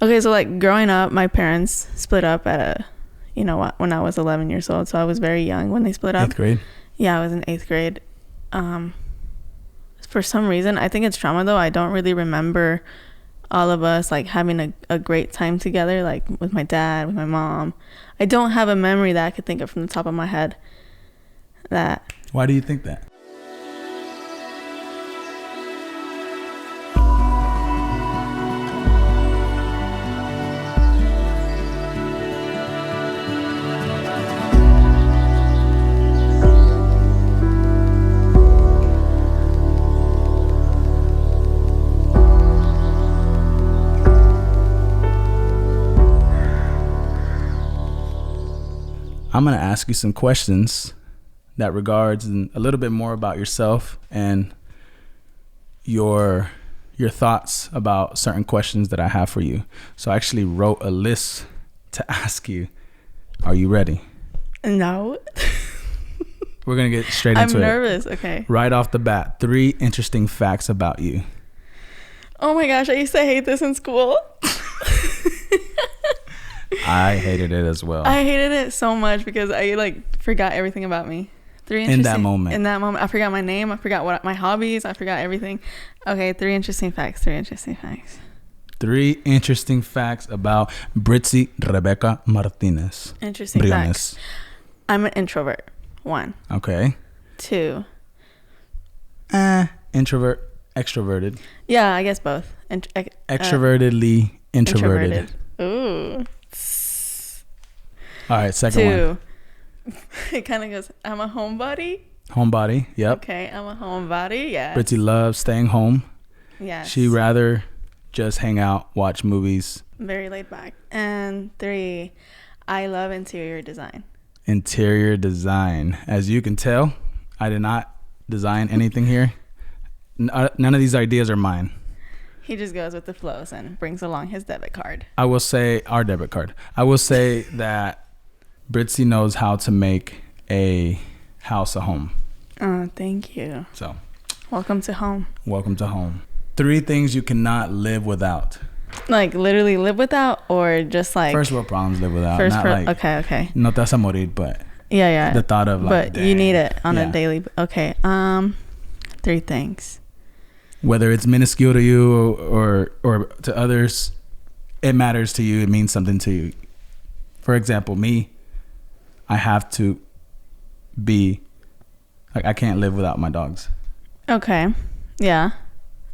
Okay, so like growing up, my parents split up when I was 11 years old. So I was very young when they split up. 8th grade? Yeah, I was in 8th grade. For some reason, I think it's trauma though. I don't really remember all of us like having a great time together, like with my dad, with my mom. I don't have a memory that I could think of from the top of my head. Why do you think that? I'm going to ask you some questions that regards a little bit more about yourself and your thoughts about certain questions that I have for you. So I actually wrote a list to ask you. Are you ready? No. We're going to get straight into it. I'm nervous. Okay. Right off the bat, 3 interesting facts about you. Oh my gosh, I used to hate this in school. I hated it as well. I hated it so much because I like forgot everything about me. In that moment, I forgot my name. I forgot what my hobbies. I forgot everything. Okay, 3 interesting facts. 3 interesting facts. 3 interesting facts about Brithzy Rebecca Martinez. Interesting Briones. facts. I'm an introvert. 1. Okay. 2. Introvert, extroverted. Yeah, I guess both. Extrovertedly introverted. Ooh. All right, second 2. It kind of goes, I'm a homebody. Homebody, yep. Okay, I'm a homebody, yeah. Brithzy loves staying home. Yes. She rather just hang out, watch movies. Very laid back. And 3, I love interior design. Interior design. As you can tell, I did not design anything here. None of these ideas are mine. He just goes with the flows and brings along his debit card. I will say our debit card. I will say that Brithzy knows how to make a house a home. Oh, thank you. So, welcome to home. Welcome to home. 3 things you cannot live without. Like literally live without, or just like first world problems live without. Okay. No te vas a morir, but yeah. The thought of like, but you need it on a daily. Okay. 3 things. Whether it's minuscule to you or to others, it matters to you. It means something to you. For example, me, I have to be like, I can't live without my dogs. Okay. Yeah.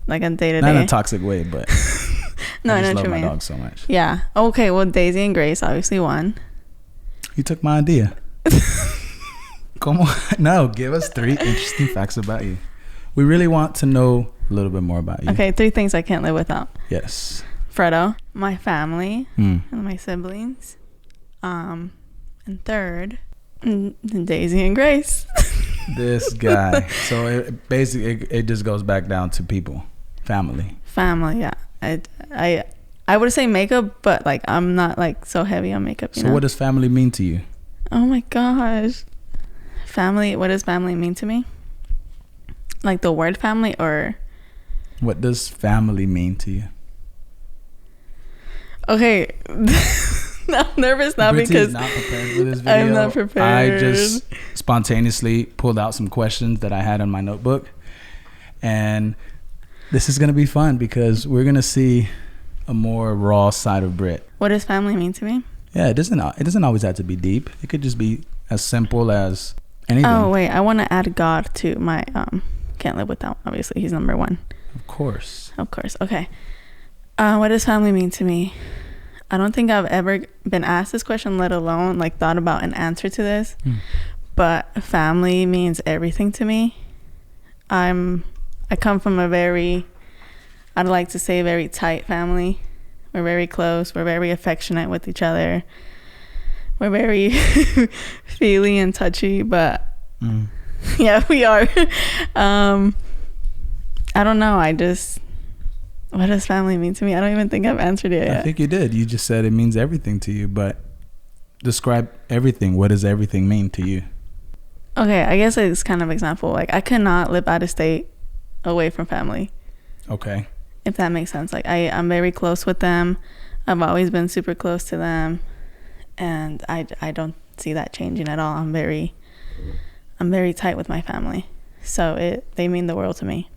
Like a day to day. Not in a toxic way, but no, I just I know love what you my mean. dogs so much. Yeah. Okay. Well, Daisy and Grace, obviously 1. You took my idea. Come on. No, give us 3 interesting facts about you. We really want to know a little bit more about you. Okay, 3 things I can't live without. Yes. Fredo, my family, and my siblings. And 3rd, Daisy and Grace. This guy. So it basically it just goes back down to people, family. Family, yeah. I would say makeup, but like I'm not like so heavy on makeup. So what does family mean to you? Oh my gosh, family. What does family mean to me? Like the word family, or what does family mean to you? Okay. I'm nervous now because not prepared for this video. I'm not prepared. I just spontaneously pulled out some questions that I had in my notebook, and this is gonna be fun because we're gonna see a more raw side of Brit. What does family mean to me? Yeah, it doesn't always have to be deep. It could just be as simple as anything. Oh wait, I want to add God to my can't live without. Obviously, he's number 1. Of course. Okay. What does family mean to me? I don't think I've ever been asked this question, let alone like thought about an answer to this. But family means everything to me. I come from a very, I'd like to say, very tight family. We're very close. We're very affectionate with each other. We're very feely and touchy, but yeah, we are. I don't know. What does family mean to me? I don't even think I've answered it yet. I think you did. You just said it means everything to you, but describe everything. What does everything mean to you? Okay, I guess it's kind of example. Like I cannot live out of state away from family. Okay. If that makes sense. Like I'm very close with them. I've always been super close to them, and I don't see that changing at all. I'm very tight with my family, so they mean the world to me.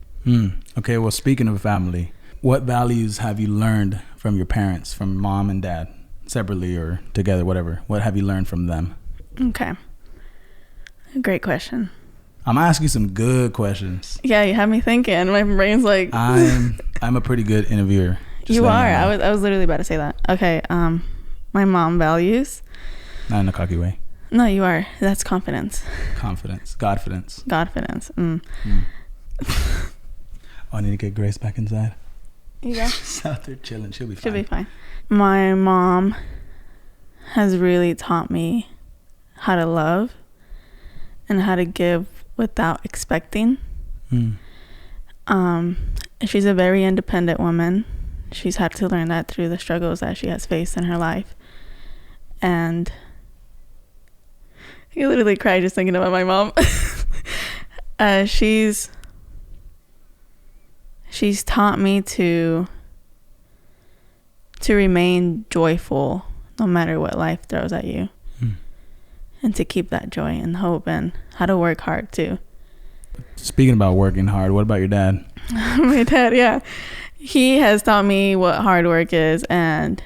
Okay, well, speaking of family, what values have you learned from your parents, from mom and dad, separately or together, whatever? What have you learned from them? Okay, great question. I'm asking you some good questions. Yeah, you have me thinking. My brain's like I'm a pretty good interviewer. You are. I was literally about to say that. Okay. My mom values. Not in a cocky way. No, you are. That's confidence. Confidence. Godfidence. Godfidence. Oh, I need to get Grace back inside. You go. She's out there chilling. She'll be fine. She'll be fine. My mom has really taught me how to love and how to give without expecting. She's a very independent woman. She's had to learn that through the struggles that she has faced in her life. And I literally cried just thinking about my mom. She's taught me to remain joyful no matter what life throws at you. And to keep that joy and hope, and how to work hard too. Speaking about working hard, what about your dad? My dad, yeah. He has taught me what hard work is and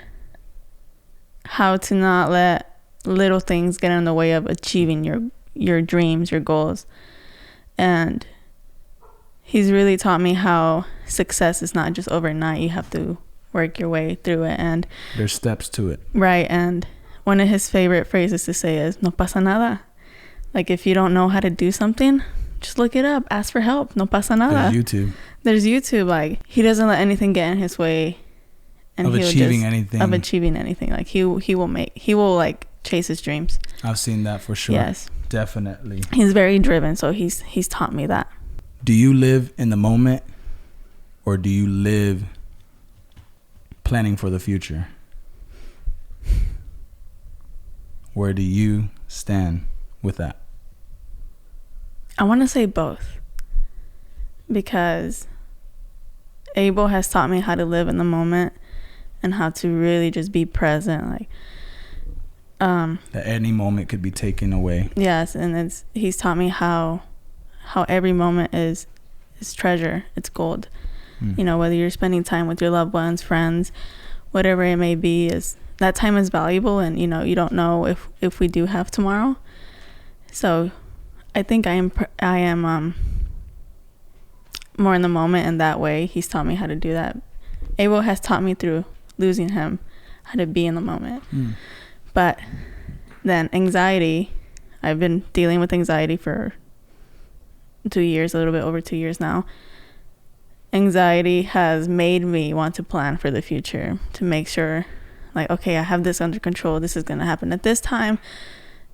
how to not let little things get in the way of achieving your dreams, your goals. And he's really taught me how success is not just overnight. You have to work your way through it. And there's steps to it. Right. And one of his favorite phrases to say is, no pasa nada. Like, if you don't know how to do something, just look it up. Ask for help. No pasa nada. There's YouTube. Like, he doesn't let anything get in his way. And of achieving anything. Like, he will like chase his dreams. I've seen that for sure. Yes. Definitely. He's very driven. So he's taught me that. Do you live in the moment, or do you live planning for the future? Where do you stand with that? I want to say both, because Abel has taught me how to live in the moment and how to really just be present. Like, that any moment could be taken away. Yes, and he's taught me how every moment is treasure. It's gold. You know, whether you're spending time with your loved ones, friends, whatever it may be, is that time is valuable, and you know, you don't know if we do have tomorrow. So I think I am more in the moment in that way. He's taught me how to do that. Abel has taught me through losing him how to be in the moment. But then anxiety, I've been dealing with anxiety for 2 years, a little bit over 2 years now. Anxiety has made me want to plan for the future, to make sure, like, okay, I have this under control. This is going to happen at this time,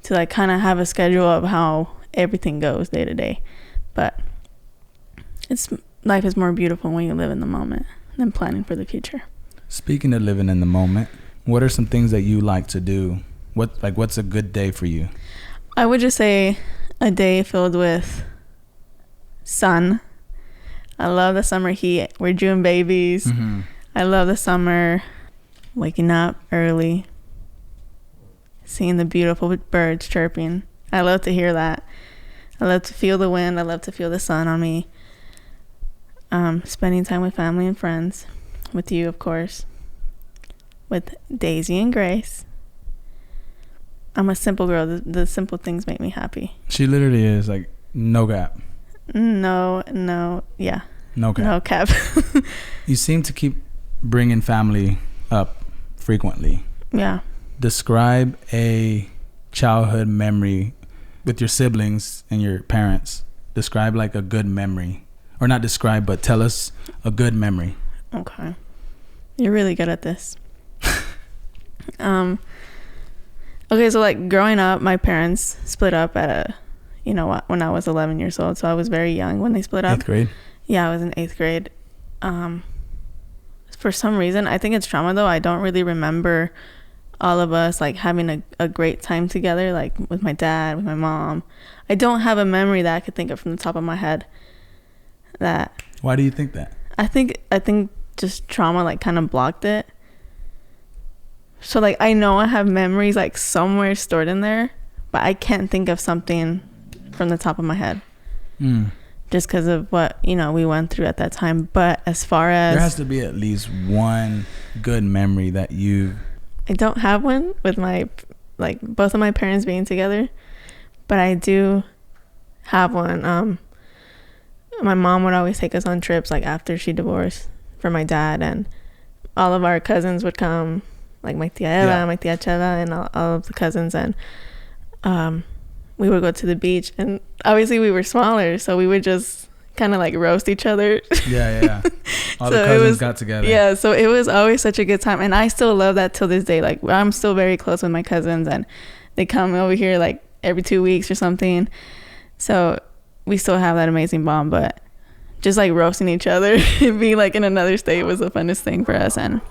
to like kind of have a schedule of how everything goes day to day. But life is more beautiful when you live in the moment than planning for the future. Speaking of living in the moment, what are some things that you like to do? What's a good day for you? I would just say a day filled with sun. I love the summer heat. We're June babies. I love the summer. Waking up early, seeing the beautiful birds chirping. I love to hear that. I love to feel the wind. I love to feel the sun on me. Spending time with family and friends, with you, of course, with Daisy and Grace. I'm a simple girl. The simple things make me happy. She literally is, like, no gap. No, yeah. No cap. No cap. You seem to keep bringing family up frequently. Yeah. Describe a childhood memory with your siblings and your parents. Describe like a good memory. Or not describe, but tell us a good memory. Okay. You're really good at this. Okay, so like growing up, my parents split up at when I was 11 years old. So I was very young when they split up. 8th grade? Yeah, I was in 8th grade. For some reason, I think it's trauma though. I don't really remember all of us like having a great time together, like with my dad, with my mom. I don't have a memory that I could think of from the top of my head. Why do you think that? I think just trauma like kind of blocked it. So like I know I have memories like somewhere stored in there, but I can't think of something from the top of my head. Just because of what, you know, we went through at that time. But as far as... There has to be at least one good memory that you... I don't have one with my, like, both of my parents being together. But I do have one. My mom would always take us on trips, like, after she divorced from my dad. And all of our cousins would come, like, my tia Eva, my tia Cheva, and all of the cousins. And... we would go to the beach, and obviously we were smaller, so we would just kind of like roast each other. Yeah. All the cousins got together. Yeah, so it was always such a good time, and I still love that till this day. Like, I'm still very close with my cousins, and they come over here like every 2 weeks or something. So we still have that amazing bond, but just like roasting each other and being like in another state was the funnest thing for us. And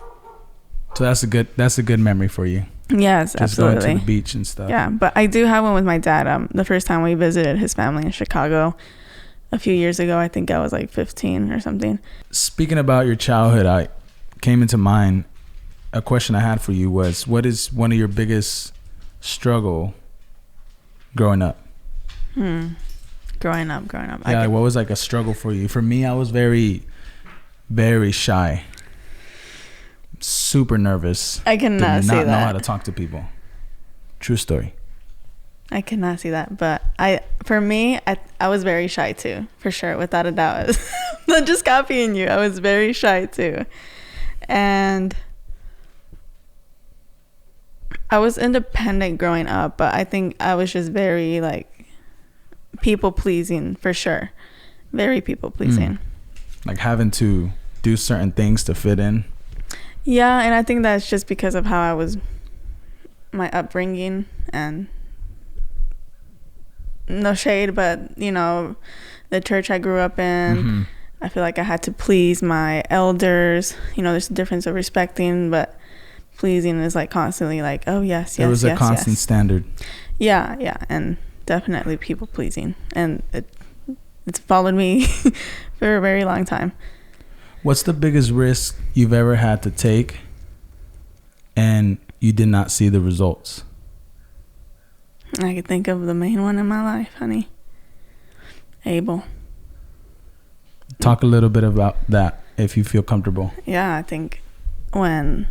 so that's a good memory for you. Yes, just absolutely. Going to the beach and stuff. Yeah, but I do have one with my dad. The first time we visited his family in Chicago a few years ago, I think I was like 15 or something. Speaking about your childhood, I came into mind, a question I had for you was, what is one of your biggest struggle growing up? Growing up. Yeah, like what was like a struggle for you? For me, I was very, very shy. Super nervous. I cannot see that. Did not know how to talk to people. True story. I cannot see that, but I was very shy too, for sure, without a doubt. I'm not just copying you. I was very shy too, and I was independent growing up, but I think I was just very like people pleasing, for sure. Very people pleasing. Like having to do certain things to fit in. Yeah, and I think that's just because of how I was, my upbringing, and no shade, but, you know, the church I grew up in, I feel like I had to please my elders. You know, there's a difference of respecting, but pleasing is like constantly like, oh, yes. There was a constant standard. Yeah, and definitely people pleasing. And it's followed me for a very long time. What's the biggest risk you've ever had to take and you did not see the results? I could think of the main one in my life, honey. Abel. Talk a little bit about that if you feel comfortable. Yeah, I think when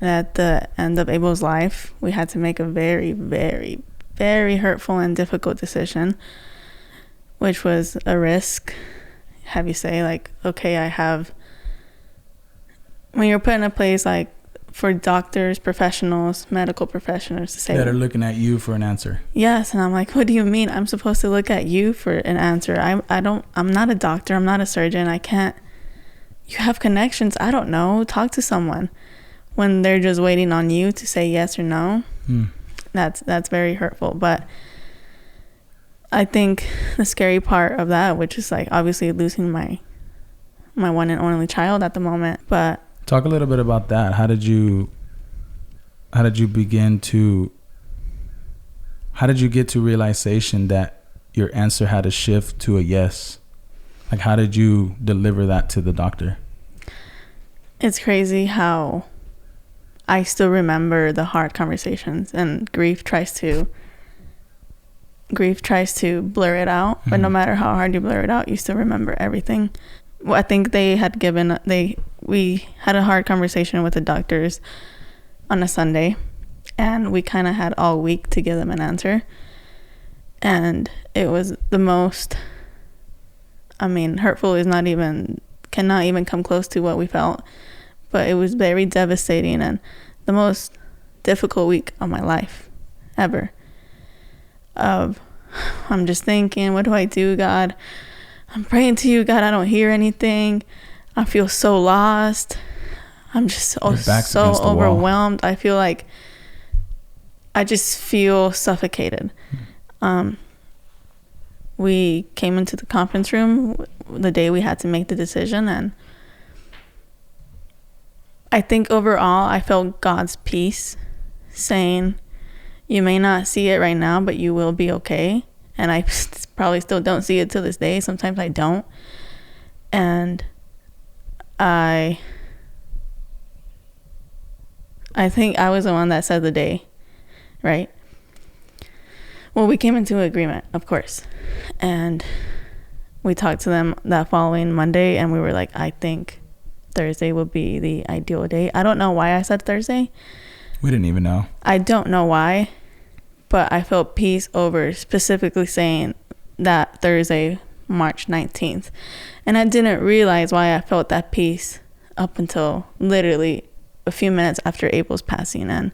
at the end of Abel's life, we had to make a very, very, very hurtful and difficult decision, which was a risk. Have you say like, okay, when you're put in a place like for doctors, professionals, medical professionals to say that are looking at you for an answer. Yes, and I'm like, what do you mean? I'm supposed to look at you for an answer. I'm not a doctor. I'm not a surgeon. I can't. You have connections. I don't know. Talk to someone. When they're just waiting on you to say yes or no, that's very hurtful. But I think the scary part of that, which is like obviously losing my one and only child at the moment, but talk a little bit about that. How did you get to realization that your answer had to shift to a yes? Like, how did you deliver that to the doctor? It's crazy how I still remember the hard conversations, and grief tries to blur it out, but no matter how hard you blur it out, you still remember everything. Well, I think we had a hard conversation with the doctors on a Sunday, and we kind of had all week to give them an answer, and it was the most, hurtful cannot even come close to what we felt, but it was very devastating and the most difficult week of my life ever. I'm just thinking, what do I do, God? I'm praying to you, God. I don't hear anything. I feel so lost. I'm just so overwhelmed. I feel like I just feel suffocated. We came into the conference room the day we had to make the decision, and I think overall I felt God's peace saying, you may not see it right now, but you will be okay. And I probably still don't see it to this day. Sometimes I don't. And I I think I was the one that said the day, right? Well, we came into agreement, of course. And we talked to them that following Monday, and we were like, I think Thursday would be the ideal day. I don't know why I said Thursday. We didn't even know. I don't know why, but I felt peace over specifically saying that Thursday, March 19th. And I didn't realize why I felt that peace up until literally a few minutes after Abel's passing. And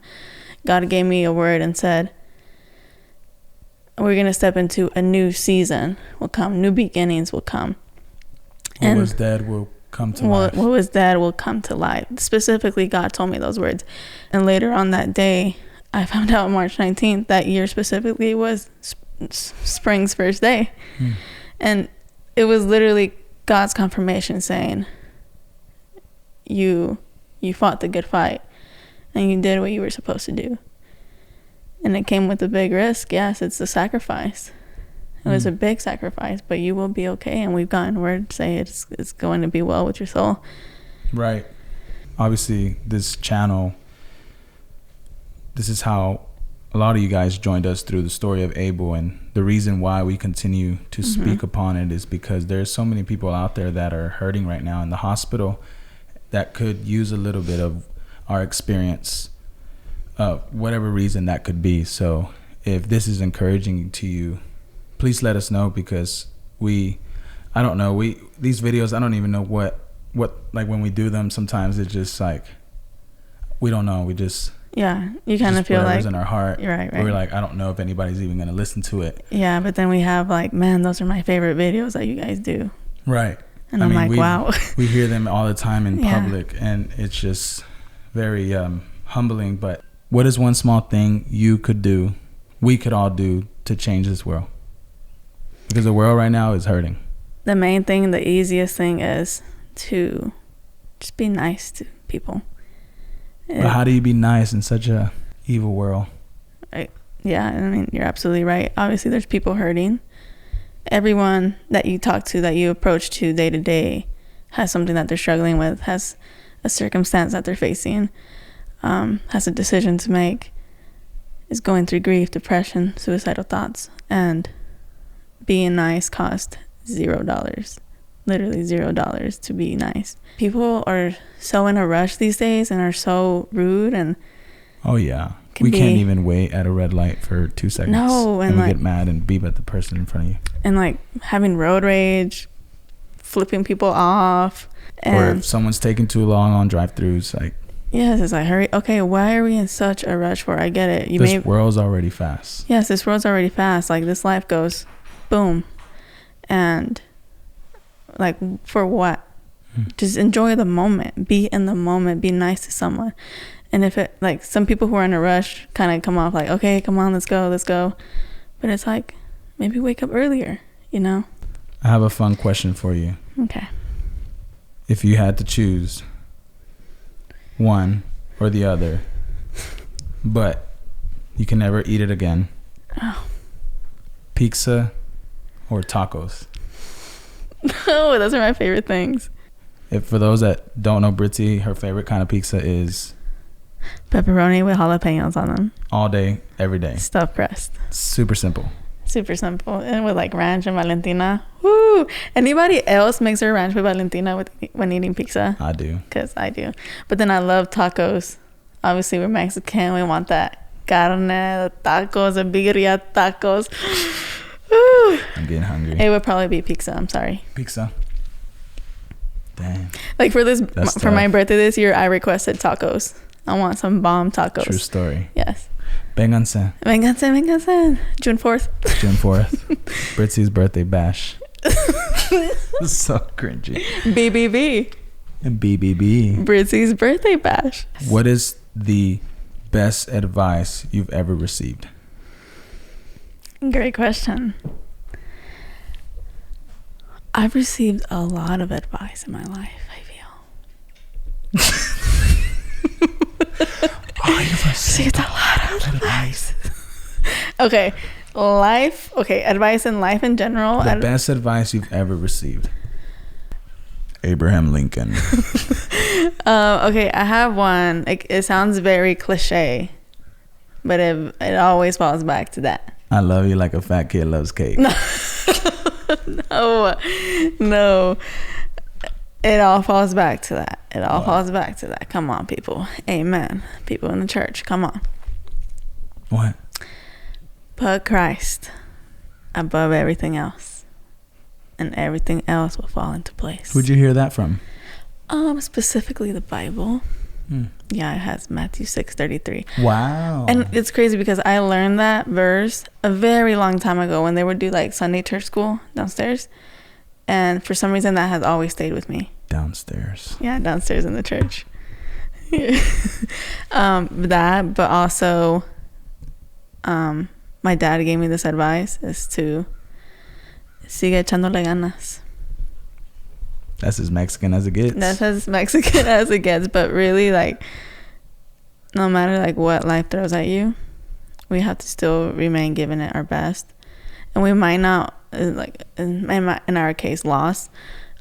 God gave me a word and said, we're going to step into a new season will come. New beginnings will come. What was dead will come to life. What was dead will come to life. Specifically, God told me those words. And later on that day, I found out March 19th, that year specifically, was spring's first day. And it was literally God's confirmation saying, you fought the good fight and you did what you were supposed to do. And it came with a big risk. Yes, it's a sacrifice. It was a big sacrifice, but you will be okay. And we've gotten word to say it's going to be well with your soul. Right. Obviously, this channel, this is how a lot of you guys joined us through the story of Abel. And the reason why we continue to speak upon it is because there's so many people out there that are hurting right now in the hospital that could use a little bit of our experience, whatever reason that could be. So if this is encouraging to you, please let us know, because these videos, I don't even know what like when we do them, sometimes it's just like, we don't know. We just, yeah, you kind of feel like in our heart. Right. We're like, I don't know if anybody's even going to listen to it. Yeah. But then we have like, man, those are my favorite videos that you guys do. Right. And I'm like, wow. We hear them all the time in public, and it's just very humbling. But what is one small thing we could all do to change this world? Because the world right now is hurting. The main thing, the easiest thing is to just be nice to people. But how do you be nice in such a evil world? Right. Yeah, I mean, you're absolutely right. Obviously, there's people hurting. Everyone that you talk to, that you approach to day to day, has something that they're struggling with, has a circumstance that they're facing, has a decision to make, is going through grief, depression, suicidal thoughts. And being nice costs $0. Literally $0 to be nice. People are so in a rush these days and are so rude, and oh yeah, we can't even wait at a red light for 2 seconds. No, and we like, get mad and beep at the person in front of you. And like having road rage, flipping people off, or if someone's taking too long on drive-throughs, like, yes, it's like, hurry. Okay, why are we in such a rush for? I get it. This world's already fast. Yes, this world's already fast. Like, this life goes boom. And like, for what? Just enjoy the moment. Be in the moment. Be nice to someone. And if it, like, some people who are in a rush kind of come off like, okay, come on, let's go. But it's like, maybe wake up earlier, you know? I have a fun question for you. Okay. If you had to choose one or the other, but you can never eat it again. Oh. Pizza or tacos? Oh, those are my favorite things. If for those that don't know Brithzy, her favorite kind of pizza is pepperoni with jalapenos on them. All day, every day. Stuffed crust. Super simple. And with like ranch and Valentina. Woo! Anybody else makes their ranch with Valentina when eating pizza? I do. Because I do. But then I love tacos. Obviously, we're Mexican. We want that carne, the tacos, the birria tacos. Woo! I'm getting hungry. It would probably be pizza. I'm sorry. Pizza. Damn. Like for my birthday this year, I requested tacos. I want some bomb tacos. True story. Yes. Vénganse. June 4th. Brithzy's birthday bash. So cringy. BBB. And BBB. Brithzy's birthday bash. What is the best advice you've ever received? Great question. I've received a lot of advice in my life, I feel. You've received a lot of advice. Okay. Advice in life in general. The best advice you've ever received. Abraham Lincoln. Okay, I have one. It sounds very cliche, but it always falls back to that. I love you like a fat kid loves cake. No. It all falls back to that. It all falls back to that. Come on, people. Amen. People in the church, come on. What? Put Christ above everything else, and everything else will fall into place. Who'd you hear that from? Specifically the Bible. Yeah, it has Matthew 6:33. Wow. And it's crazy because I learned that verse a very long time ago when they would do like Sunday church school downstairs. And for some reason that has always stayed with me. Downstairs. Yeah, downstairs in the church. That, but also my dad gave me this advice is to sigue echándole ganas. That's as Mexican as it gets. That's as Mexican as it gets, but really, like, no matter like what life throws at you, we have to still remain giving it our best. And we might not, like in our case, lost.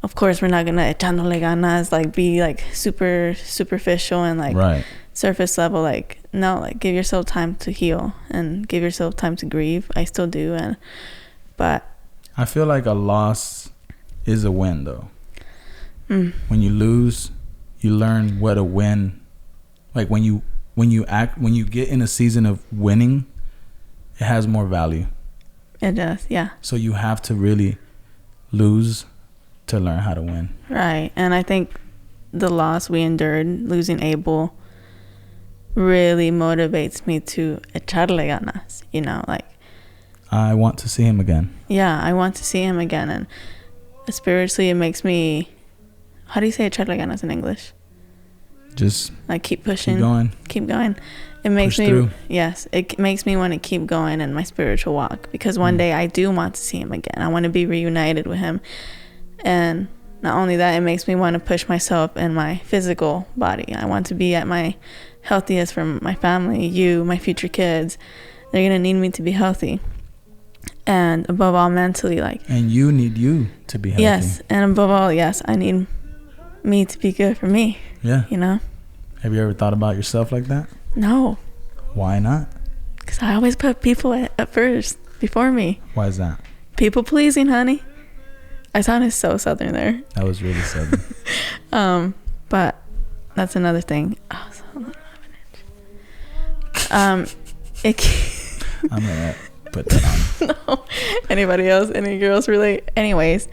Of course, we're not gonna echándole ganas, like be like super superficial and like right. surface level. Like, no, like give yourself time to heal and give yourself time to grieve. I still do, but I feel like a loss is a win though. When you lose, you learn what a win. Like when you get in a season of winning, it has more value. It does, yeah. So you have to really lose to learn how to win. Right. And I think the loss we endured, losing Abel, really motivates me to echarle ganas, you know, like I want to see him again. Yeah, I want to see him again. And spiritually, it makes me, how do you say echarle ganas in English? Just like keep pushing. Keep going. It makes Push me through. Yes, it makes me want to keep going in my spiritual walk, because one day I do want to see him again. I want to be reunited with him. And not only that, it makes me want to push myself in my physical body. I want to be at my healthiest for my family, you, my future kids. They're going to need me to be healthy. And above all, mentally, like. And you need you to be healthy. Yes, and above all, yes, I need me to be good for me. Yeah. You know? Have you ever thought about yourself like that? No. Why not? Because I always put people at first, before me. Why is that? People pleasing, honey. I sounded so southern there. That was really southern. But that's another thing. Oh, so I'm gonna put that on. No. Anybody else? Any girls relate? Anyways,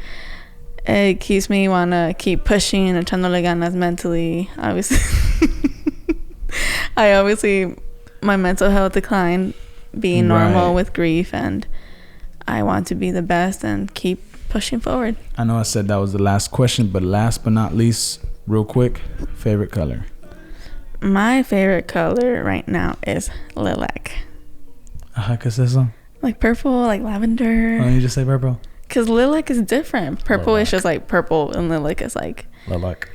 it keeps me wanna keep pushing and echándole ganas mentally. Obviously, my mental health declined, being normal with grief, and I want to be the best and keep pushing forward. I know I said that was the last question, but last but not least, real quick, favorite color? My favorite color right now is lilac. ¿Qué es eso? Like purple, like lavender. Why don't you just say purple? Because lilac is different. Purple lilac. is just like purple, and lilac is like Lilac.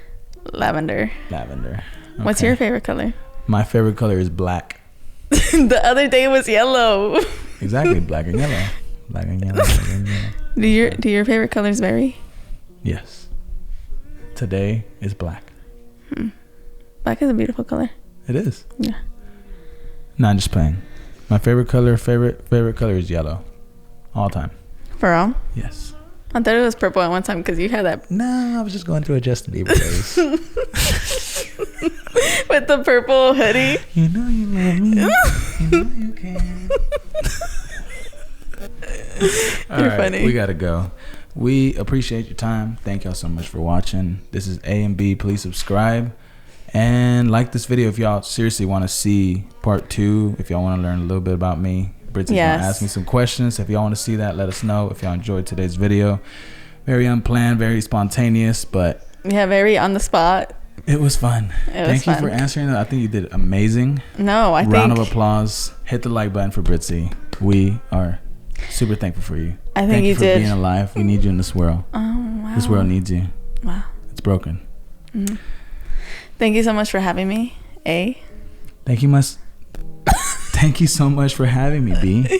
Lavender. Okay. What's your favorite color? My favorite color is black. The other day was yellow. Exactly, black and yellow. Black and yellow. Black and yellow. Do your favorite colors vary? Yes. Today is black. Black is a beautiful color. It is. Yeah. No, I'm just playing. My favorite color is yellow. All time. For real? Yes. I thought it was purple at one time because you had that. No, I was just going through a Justin Bieber phase. With the purple hoodie. You know you love me. You know you can. You're funny. We gotta go. We appreciate your time. Thank y'all so much for watching. This is A and B. Please subscribe and like this video if y'all seriously want to see part 2. If y'all want to learn a little bit about me, Britzy's gonna ask me some questions. If y'all want to see that, let us know. If y'all enjoyed today's video, very unplanned, very spontaneous, but yeah, very on the spot. It was fun. Thank you for answering that. I think you did amazing. No, I think. Round of applause. Hit the like button for Britzy. We are super thankful for you. I think you did. Thank you for being alive. We need you in this world. Oh, wow. This world needs you. Wow. It's broken. Mm-hmm. Thank you so much for having me, A. Thank you so much for having me, B.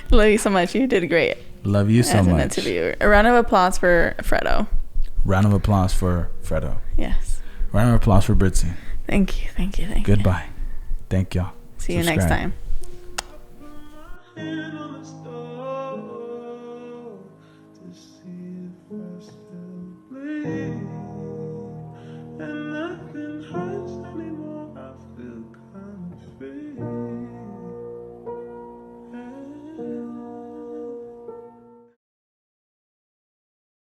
Love you so much. You did great. Love you so much. As an interviewer. A round of applause for Fredo. Round of applause for Fredo. Yes. Round of applause for Brithzy. Thank you. Thank you. Thank Goodbye. Thank y'all. you. See you next time. And nothing hurts